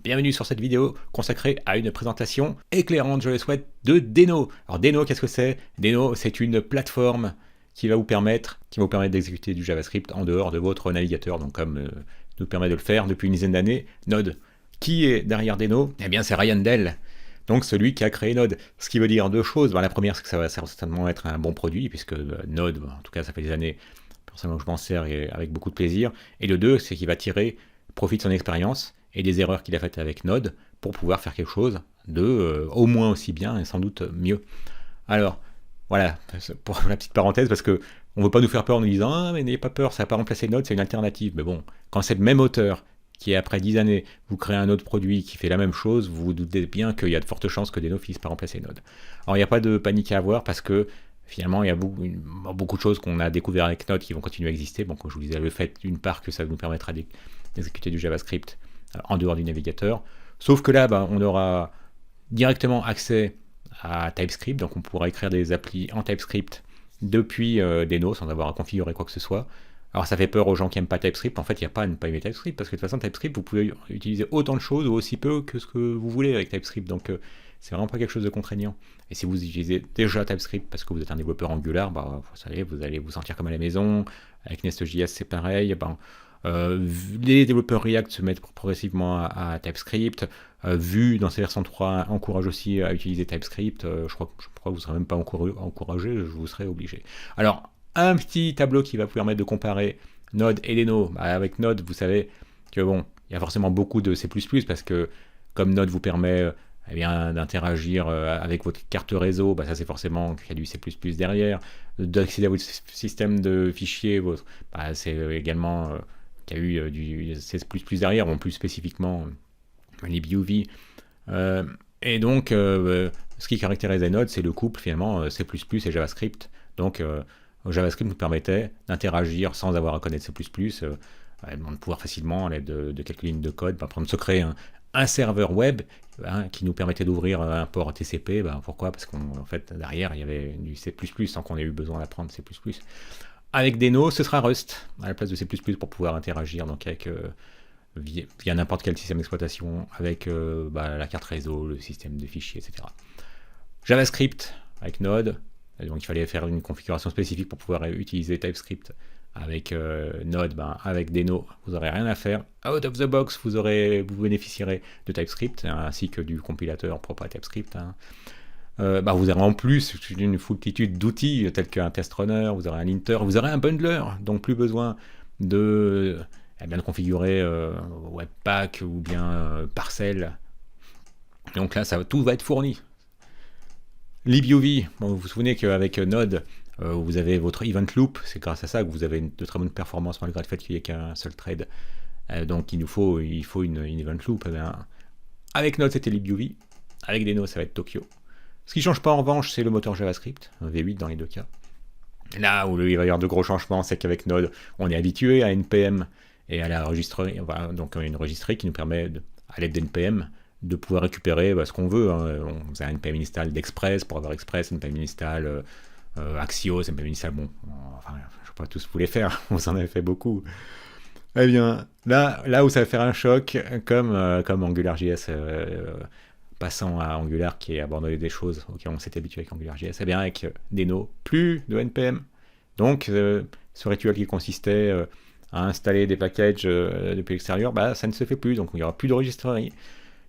bienvenue sur cette vidéo consacrée à une présentation éclairante, je le souhaite, de Deno. Alors Deno, qu'est-ce que c'est? Deno, c'est une plateforme qui va vous permettre d'exécuter du JavaScript en dehors de votre navigateur, donc comme nous permet de le faire depuis une dizaine d'années, Node. Qui est derrière Deno? Eh bien c'est Ryan Dell, donc celui qui a créé Node. Ce qui veut dire deux choses. La première, c'est que ça va certainement être un bon produit, puisque Node, en tout cas ça fait des années, personnellement je m'en sers et avec beaucoup de plaisir. Et le deux, c'est qu'il va tirer profit de son expérience et des erreurs qu'il a faites avec Node pour pouvoir faire quelque chose de au moins aussi bien et sans doute mieux. Alors, voilà, pour la petite parenthèse, parce que on ne veut pas nous faire peur en nous disant « Ah, mais n'ayez pas peur, ça va pas remplacer Node, c'est une alternative. » Mais bon, quand c'est le même auteur qui, après 10 années, vous crée un autre produit qui fait la même chose, vous vous doutez bien qu'il y a de fortes chances que Deno finisse par remplacer Node. Alors, il n'y a pas de panique à avoir, parce que finalement, il y a beaucoup de choses qu'on a découvert avec Node qui vont continuer à exister. Bon, comme je vous disais, le fait d'une part que ça nous permettra d'exécuter du JavaScript en dehors du navigateur. Sauf que là, on aura directement accès à TypeScript, donc on pourra écrire des applis en TypeScript depuis Deno sans avoir à configurer quoi que ce soit. Alors ça fait peur aux gens qui n'aiment pas TypeScript. En fait, il n'y a pas à ne pas aimer TypeScript, parce que de toute façon, TypeScript, vous pouvez utiliser autant de choses ou aussi peu que ce que vous voulez avec TypeScript. Donc c'est vraiment pas quelque chose de contraignant. Et si vous utilisez déjà TypeScript parce que vous êtes un développeur Angular, vous savez, vous allez vous sentir comme à la maison. Avec Nest.js, c'est pareil. Les développeurs React se mettent progressivement à TypeScript. Vue, dans sa version 3, encourage aussi à utiliser TypeScript. Je crois que vous ne serez même pas encouragé, je vous serai obligé. Alors, un petit tableau qui va vous permettre de comparer Node et Deno. Avec Node, vous savez que bon, il y a forcément beaucoup de C++, parce que comme Node vous permet d'interagir avec votre carte réseau, ça c'est forcément qu'il y a du C++ derrière. D'accéder à votre système de fichiers, c'est également qu'il y a eu du C++ derrière, plus spécifiquement libuv. Et donc, ce qui caractérisait Node, c'est le couple finalement C++ et JavaScript. Donc, JavaScript nous permettait d'interagir sans avoir à connaître C++, de pouvoir facilement, à l'aide de quelques lignes de code, par exemple, se créer un serveur web qui nous permettait d'ouvrir un port TCP. Pourquoi? Parce qu'en fait, derrière, il y avait du C++ sans qu'on ait eu besoin d'apprendre C++. Avec Deno, ce sera Rust à la place de C++ pour pouvoir interagir donc avec, via n'importe quel système d'exploitation, avec la carte réseau, le système de fichiers, etc. JavaScript avec Node, donc il fallait faire une configuration spécifique pour pouvoir utiliser TypeScript avec Node. Avec Deno, vous n'aurez rien à faire. Out of the box, vous bénéficierez de TypeScript, ainsi que du compilateur propre à TypeScript. Vous aurez en plus une foultitude d'outils tels qu'un test runner, vous aurez un linter, vous aurez un bundler, donc plus besoin de configurer Webpack ou bien Parcel. Donc là, tout va être fourni. libuv, vous vous souvenez qu'avec Node, vous avez votre event loop, c'est grâce à ça que vous avez de très bonnes performances malgré le fait qu'il n'y ait qu'un seul thread. Donc il faut une event loop. Avec Node, c'était libuv, avec Deno, ça va être Tokyo. Ce qui ne change pas en revanche, c'est le moteur JavaScript, V8 dans les deux cas. Là où il va y avoir de gros changements, c'est qu'avec Node, on est habitué à NPM et à la registrerie, donc une registrerie qui nous permet, à l'aide d'NPM, de pouvoir récupérer ce qu'on veut. On a un npm install d'Express pour avoir Express, un npm install Axios, un npm install, je ne sais pas tous vous les faire, vous en avez fait beaucoup. Eh bien, là où ça va faire un choc, comme AngularJS, passant à Angular qui a abandonné des choses auxquelles on s'est habitué avec AngularJS, bien avec Deno, plus de NPM. Donc, ce rituel qui consistait à installer des packages depuis l'extérieur, ça ne se fait plus. Donc, il n'y aura plus de registrerie.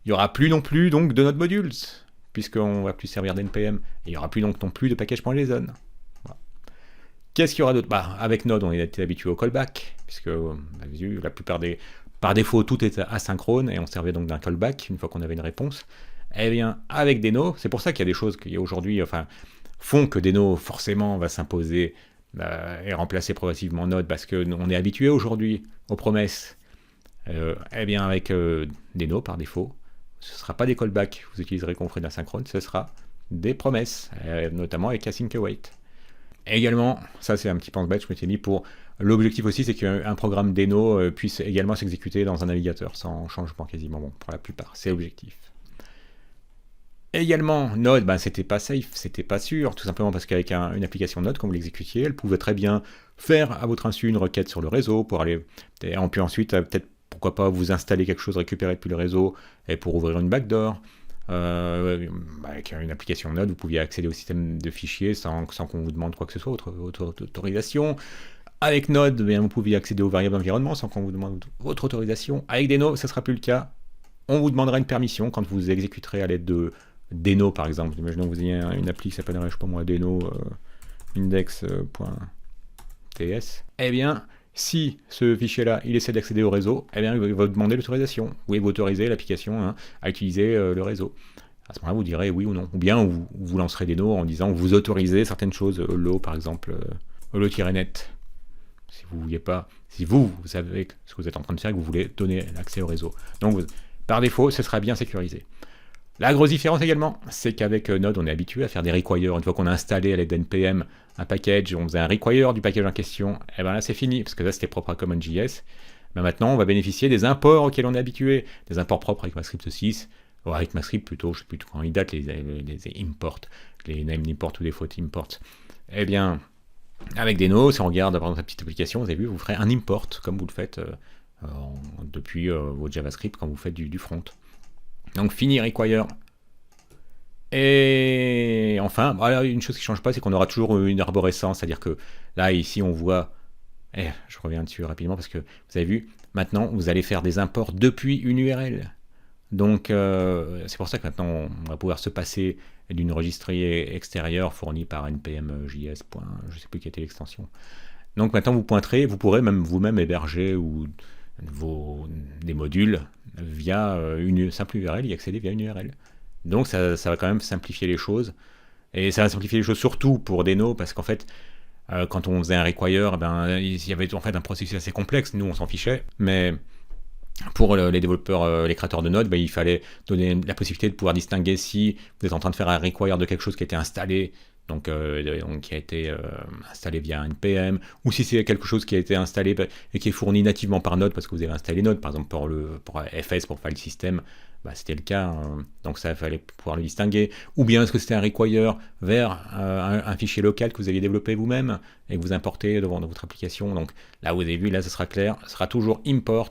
Il n'y aura plus non plus donc, de Node Modules, puisqu'on ne va plus servir d'NPM. Et il n'y aura plus donc non plus de package.json. Voilà. Qu'est-ce qu'il y aura d'autre? Avec Node, on était habitué au callback, puisque la plupart par défaut, tout est asynchrone, et on servait donc d'un callback une fois qu'on avait une réponse. Eh bien, avec Deno, c'est pour ça qu'il y a des choses qui aujourd'hui font que Deno forcément va s'imposer et remplacer progressivement Node, parce qu'on est habitué aujourd'hui aux promesses. Eh bien, avec Deno, par défaut, ce ne sera pas des callbacks, vous utiliserez qu'on ferait d'asynchrone, ce sera des promesses, notamment avec async await. Et également, ça c'est un petit pense-bête, je m'étais mis pour... L'objectif aussi, c'est qu'un programme Deno puisse également s'exécuter dans un navigateur sans changement quasiment, pour la plupart, c'est l'objectif. Également, Node, c'était pas safe, c'était pas sûr, tout simplement parce qu'avec une application Node, quand vous l'exécutiez, elle pouvait très bien faire à votre insu une requête sur le réseau pour aller... Et puis ensuite, peut-être pourquoi pas vous installer quelque chose récupéré depuis le réseau et pour ouvrir une backdoor. Avec une application Node, vous pouviez accéder au système de fichiers sans qu'on vous demande quoi que ce soit, votre autorisation. Avec Node, bien, vous pouviez accéder aux variables d'environnement sans qu'on vous demande votre autorisation. Avec Deno, ça ne sera plus le cas. On vous demandera une permission quand vous exécuterez à l'aide de Deno, par exemple. Imaginons que vous ayez une appli qui s'appelle, je sais pas moi, Deno index.ts. Eh bien, si ce fichier-là, il essaie d'accéder au réseau, eh bien, il va vous demander l'autorisation. Vous pouvez autoriser l'application à utiliser le réseau. À ce moment-là, vous direz oui ou non. Ou bien, vous lancerez Deno en disant vous autorisez certaines choses, Holo, par exemple, Holo-net. Si vous vouliez pas, si vous savez ce que vous êtes en train de faire et que vous voulez donner l'accès au réseau. Donc, par défaut, ce sera bien sécurisé. La grosse différence également, c'est qu'avec Node, on est habitué à faire des requires. Une fois qu'on a installé à l'aide d'NPM un package, on faisait un require du package en question, et bien là c'est fini, parce que là c'était propre à CommonJS. Mais maintenant, on va bénéficier des imports auxquels on est habitué, des imports propres avec ECMAScript 6, ou avec ECMAScript plutôt, je ne sais plus quand ils datent, les imports, les name import ou default import. Eh bien, avec Deno, si on regarde par exemple la petite application, vous avez vu, vous ferez un import, comme vous le faites depuis votre JavaScript quand vous faites du front. Donc fini require. Et enfin, une chose qui ne change pas, c'est qu'on aura toujours une arborescence, c'est-à-dire que là, ici, on voit, je reviens dessus rapidement parce que vous avez vu, maintenant, vous allez faire des imports depuis une URL. Donc, c'est pour ça que maintenant, on va pouvoir se passer d'une registrie extérieure fournie par npm.js. Je ne sais plus quelle était l'extension. Donc maintenant, vous pourrez même vous-même héberger des modules via une simple URL, y accéder via une URL. Donc ça va quand même simplifier les choses. Et ça va simplifier les choses surtout pour Deno, parce qu'en fait, quand on faisait un require, il y avait en fait un processus assez complexe. Nous, on s'en fichait. Mais pour les développeurs, les créateurs de Node, il fallait donner la possibilité de pouvoir distinguer si vous êtes en train de faire un require de quelque chose qui a été installé, donc qui a été installé via un NPM, ou si c'est quelque chose qui a été installé et qui est fourni nativement par Node parce que vous avez installé Node, par exemple pour FS, pour file system, c'était le cas, donc ça fallait pouvoir le distinguer. Ou bien est-ce que c'était un require vers un fichier local que vous aviez développé vous-même et que vous importez dans votre application. Donc là vous avez vu, là ce sera clair, ce sera toujours import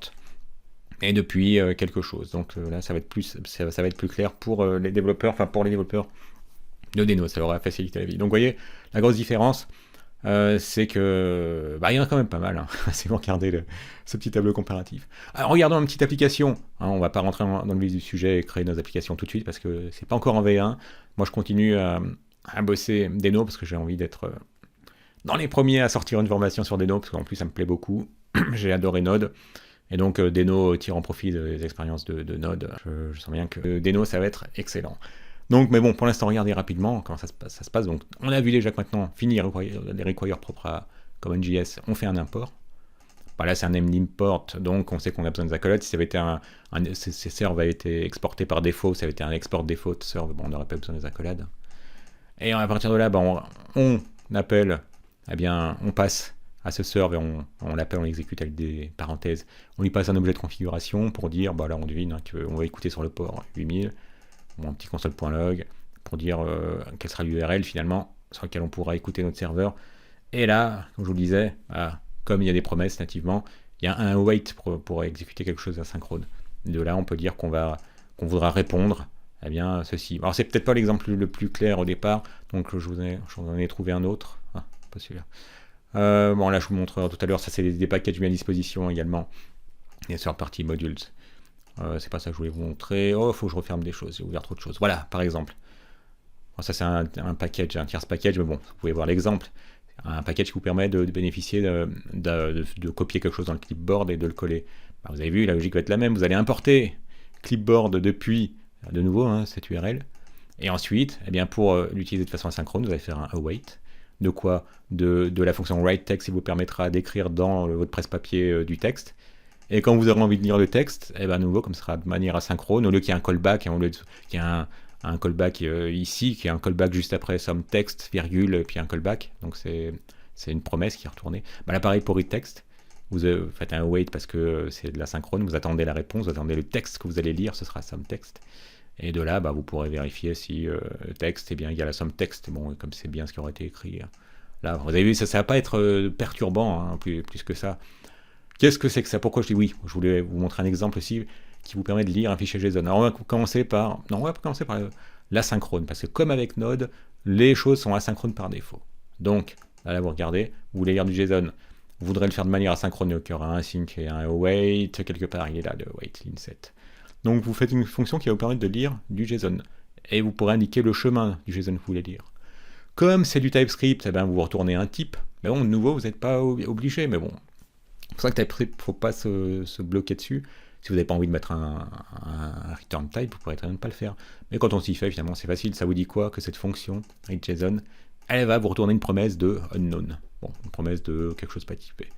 et depuis quelque chose. Donc là ça va être plus clair pour les développeurs, enfin pour les développeurs de Deno, ça leur a facilité la vie. Donc vous voyez, la grosse différence, c'est que il y en a quand même pas mal, si vous regardez ce petit tableau comparatif. Alors regardons une petite application, on va pas rentrer dans le vif du sujet et créer nos applications tout de suite parce que c'est pas encore en V1. Moi je continue à bosser Deno parce que j'ai envie d'être dans les premiers à sortir une formation sur Deno parce qu'en plus ça me plaît beaucoup. J'ai adoré Node. Et donc Deno tire en profit des expériences de Node. Je sens bien que Deno ça va être excellent. Donc, mais bon, pour l'instant, regardez rapidement comment ça se passe. Donc, on a vu déjà que maintenant, fini les requires propres à CommonJS, on fait un import. Là, c'est un name import, donc on sait qu'on a besoin des accolades. Si ça avait été ces servs avaient été exportés par défaut, ça avait été un export default serve, on n'aurait pas besoin des accolades. Et à partir de là, on appelle, on passe à ce serve et on l'appelle, on l'exécute avec des parenthèses. On lui passe un objet de configuration pour dire, là, on devine qu'on va écouter sur le port 8000. Un petit console.log pour dire quelle sera l'URL finalement sur laquelle on pourra écouter notre serveur. Et là, comme je vous le disais, comme il y a des promesses nativement, il y a un await pour exécuter quelque chose d'asynchrone. De là, on peut dire qu'on voudra répondre ceci. Alors, c'est peut-être pas l'exemple le plus clair au départ, donc je vous en ai trouvé un autre. Pas celui-là. Là, je vous montre tout à l'heure, ça c'est des packages mis à disposition également. Et sur la partie modules. C'est pas ça que je voulais vous montrer. Faut que je referme des choses, j'ai ouvert trop de choses. Voilà, par exemple. Ça c'est un package, un tierce package, mais bon, vous pouvez voir l'exemple. Un package qui vous permet de bénéficier de copier quelque chose dans le clipboard et de le coller. Vous avez vu, la logique va être la même. Vous allez importer clipboard depuis, de nouveau, cette URL. Et ensuite, pour l'utiliser de façon asynchrone, vous allez faire un await. De quoi de la fonction writeText qui vous permettra d'écrire dans votre presse-papier du texte. Et quand vous aurez envie de lire le texte, à nouveau, comme ce sera de manière asynchrone, au lieu qu'il y ait un callback, au lieu qu'il y ait un callback ici, qui est un callback juste après some text, virgule, et puis un callback. Donc c'est une promesse qui est retournée. Là, pareil pour readText. Vous faites un await parce que c'est de l'asynchrone, vous attendez la réponse, vous attendez le texte que vous allez lire, ce sera some text. Et de là, vous pourrez vérifier si le texte est bien égal à some text. Bon, comme c'est bien ce qui aurait été écrit. Là, vous avez vu, ça va pas être perturbant, plus que ça. Qu'est-ce que c'est que ça? Pourquoi je dis oui? Je voulais vous montrer un exemple aussi qui vous permet de lire un fichier JSON. Alors on va commencer par l'asynchrone, parce que comme avec Node, les choses sont asynchrones par défaut. Donc, là vous regardez, vous voulez lire du JSON, vous voudrez le faire de manière asynchrone, donc il y aura un sync et un await, quelque part il est là, le wait inset. Donc vous faites une fonction qui va vous permettre de lire du JSON, et vous pourrez indiquer le chemin du JSON que vous voulez lire. Comme c'est du TypeScript, eh ben, vous retournez un type, mais bon, de nouveau, vous n'êtes pas obligé, mais bon, c'est pour ça que TypeScript, il ne faut pas se bloquer dessus. Si vous n'avez pas envie de mettre un return type, vous pourrez très bien ne pas le faire. Mais quand on s'y fait, finalement, c'est facile. Ça vous dit quoi? Que cette fonction, readJSON, elle va vous retourner une promesse de unknown. Bon, une promesse de quelque chose pas typé.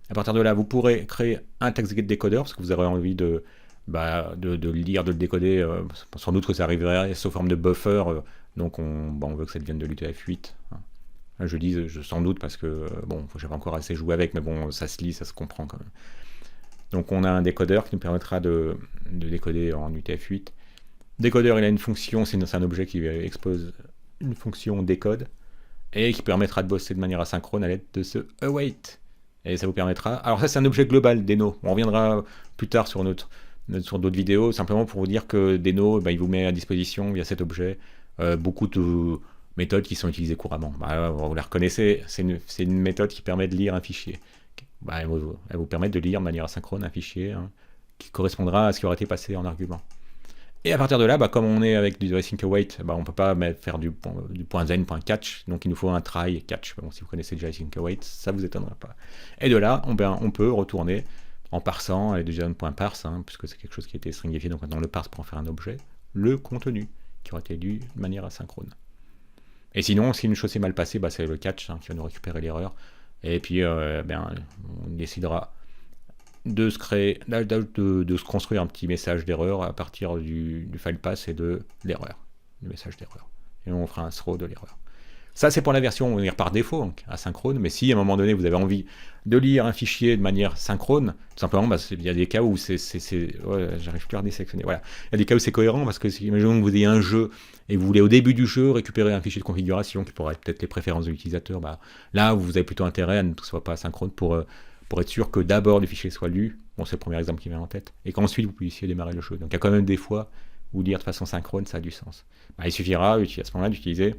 À partir de là, vous pourrez créer un TextGetDecoder, parce que vous aurez envie de le lire, de le décoder. Sans doute que ça arriverait sous forme de buffer. Donc on veut que ça devienne de l'UTF-8. Je dis sans doute parce que, bon, j'avais encore assez joué avec, mais bon, ça se lit, ça se comprend quand même. Donc on a un décodeur qui nous permettra de décoder en UTF-8. Décodeur, il a une fonction, c'est un objet qui expose une fonction décode, et qui permettra de bosser de manière asynchrone à l'aide de ce await. Et ça vous permettra... Alors ça c'est un objet global, Deno. On reviendra plus tard sur d'autres vidéos, simplement pour vous dire que Deno, il vous met à disposition via cet objet beaucoup de méthodes qui sont utilisées couramment. Vous la reconnaissez, c'est une méthode qui permet de lire un fichier. Elle vous permet de lire de manière asynchrone un fichier qui correspondra à ce qui aurait été passé en argument. Et à partir de là, comme on est avec du async await, on ne peut pas faire du point zen, point catch, donc il nous faut un try catch. Bon, si vous connaissez déjà async await, ça ne vous étonnera pas. Et de là, on peut retourner en parsant avec du JSON.parse, puisque c'est quelque chose qui a été stringifié, donc maintenant le parse pour en faire un objet, le contenu qui aurait été lu de manière asynchrone. Et sinon, si une chose s'est mal passée, c'est le catch qui va nous récupérer l'erreur. Et puis, on décidera de se construire un petit message d'erreur à partir du file pass et de l'erreur, le message d'erreur. Et on fera un throw de l'erreur. Ça, c'est pour la version par défaut, donc asynchrone. Mais si à un moment donné, vous avez envie de lire un fichier de manière synchrone, tout simplement, il y a des cas où j'arrive plus à désélectionner. Voilà. Il y a des cas où c'est cohérent, parce que imaginons que vous ayez un jeu et vous voulez au début du jeu récupérer un fichier de configuration qui pourrait être peut-être les préférences de l'utilisateur. Là, vous avez plutôt intérêt à ne que ce soit pas asynchrone pour être sûr que d'abord le fichier soit lu. Bon, c'est le premier exemple qui vient en tête. Et qu'ensuite, vous puissiez démarrer le jeu. Donc, il y a quand même des fois où lire de façon synchrone, ça a du sens. Il suffira à ce moment-là d'utiliser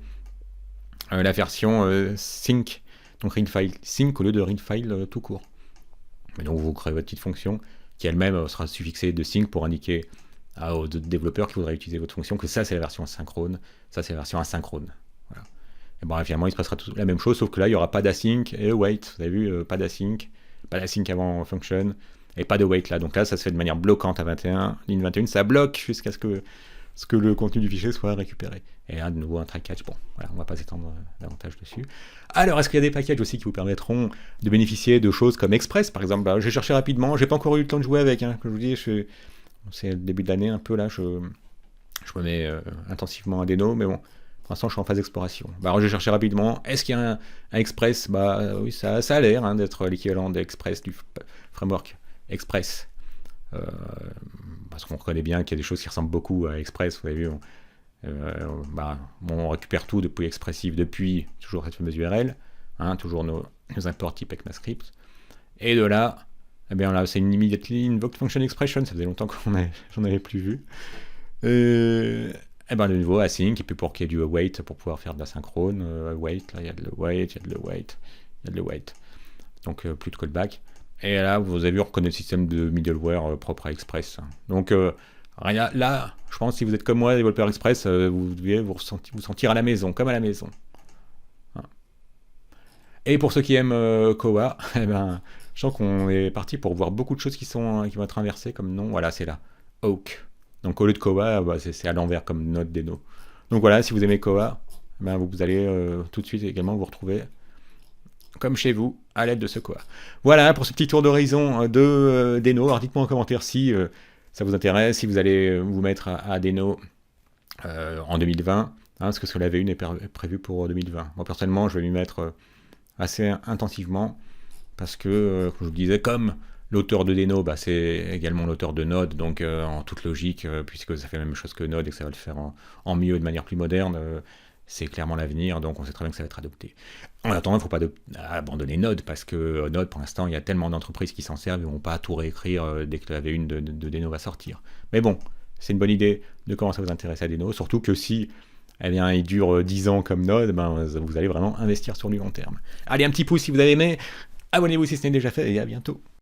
la version sync, donc read file sync au lieu de read file tout court. Et donc vous créez votre petite fonction qui elle-même sera suffixée de sync pour indiquer aux développeurs qui voudraient utiliser votre fonction que ça c'est la version synchrone, ça c'est la version asynchrone. Voilà. Et finalement il se passera la même chose, sauf que là il n'y aura pas d'async et await. Vous avez vu, pas d'async avant function et pas de wait là. Donc là ça se fait de manière bloquante à 21, ligne 21, ça bloque jusqu'à ce que le contenu du fichier soit récupéré. Et là, de nouveau, un try catch. Bon, voilà, on va pas s'étendre davantage dessus. Alors, est-ce qu'il y a des packages aussi qui vous permettront de bénéficier de choses comme Express, par exemple? J'ai cherché rapidement, j'ai pas encore eu le temps de jouer avec. Comme je vous dis, c'est le début de l'année un peu là, je me mets intensivement à Deno, mais bon, pour l'instant, je suis en phase d'exploration. Alors, j'ai cherché rapidement. Est-ce qu'il y a un Express? Oui, ça a l'air d'être l'équivalent d'Express, du framework Express. Parce qu'on reconnaît bien qu'il y a des choses qui ressemblent beaucoup à Express. Vous avez vu, on récupère tout depuis Expressive, depuis toujours cette fameuse URL, toujours nos imports type ECMAScript. Et de là, là c'est une immediately invoked function expression. Ça faisait longtemps que j'en avais plus vu. De nouveau async, et puis pour qu'il y ait du await pour pouvoir faire de la synchrone, await, là il y a de l'await, il y a de l'await. Donc plus de callback. Et là, vous avez vu, on reconnaît le système de middleware propre à Express. Donc là, je pense que si vous êtes comme moi, développeur Express, vous devez vous sentir à la maison, comme à la maison. Et pour ceux qui aiment Koa, je sens qu'on est parti pour voir beaucoup de choses qui vont être inversées comme nom. Voilà, c'est là. Oak. Donc au lieu de Koa, c'est à l'envers comme Node Deno. Donc voilà, si vous aimez Koa, vous allez tout de suite également vous retrouver comme chez vous, à l'aide de ce Koa. Voilà pour ce petit tour d'horizon de Deno. Alors dites-moi en commentaire si ça vous intéresse, si vous allez vous mettre à Deno en 2020, parce que la V1 est prévue pour 2020. Moi personnellement, je vais m'y mettre assez intensivement, parce que, comme je vous le disais, comme l'auteur de Deno, c'est également l'auteur de Node, donc en toute logique, puisque ça fait la même chose que Node et que ça va le faire en mieux et de manière plus moderne, c'est clairement l'avenir, donc on sait très bien que ça va être adopté. En attendant, il ne faut pas abandonner Node, parce que Node, pour l'instant, il y a tellement d'entreprises qui s'en servent, ils ne vont pas tout réécrire dès que la V1 de Deno va sortir. Mais bon, c'est une bonne idée de commencer à vous intéresser à Deno, surtout que si eh bien, il dure 10 ans comme Node, ben, vous allez vraiment investir sur du long terme. Allez, un petit pouce si vous avez aimé, abonnez-vous si ce n'est déjà fait, et à bientôt.